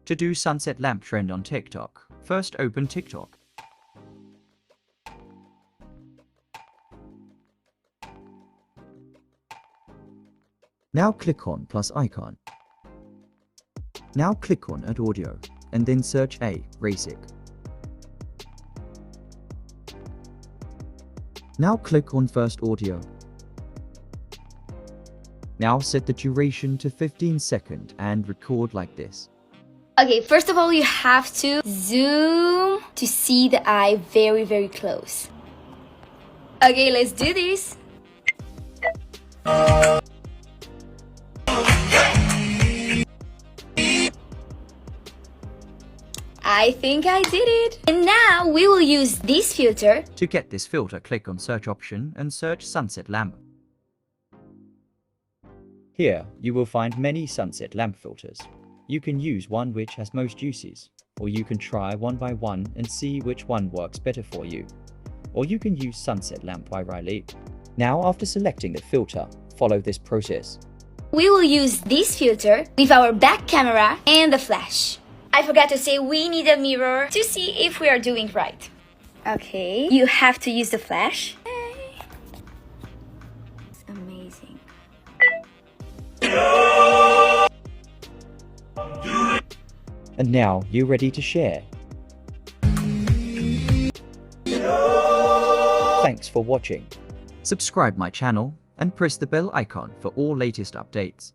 To do sunset lamp trend on TikTok, first open TikTok. Now click on plus icon. Now click on Add Audio and then search Basic. Now click on First Audio. Now set the duration to 15 seconds and record like this. Okay, first of all, you have to zoom to see the eye very close. Okay, let's do this. I think I did it. And now we will use this filter. To get this filter, click on Search option and search Sunset Lamp. Here, you will find many sunset lamp filters. You can use one which has most uses, or you can try one by one and see which one works better for you. Or you can use Sunset Lamp by Riley. Now, after selecting the filter, follow this process. We will use this filter with our back camera and the flash. I forgot to say we need a mirror to see if we are doing right. Okay, you have to use the flash. It's amazing. And now you're ready to share. Thanks for watching. Subscribe my channel and press the bell icon for all latest updates.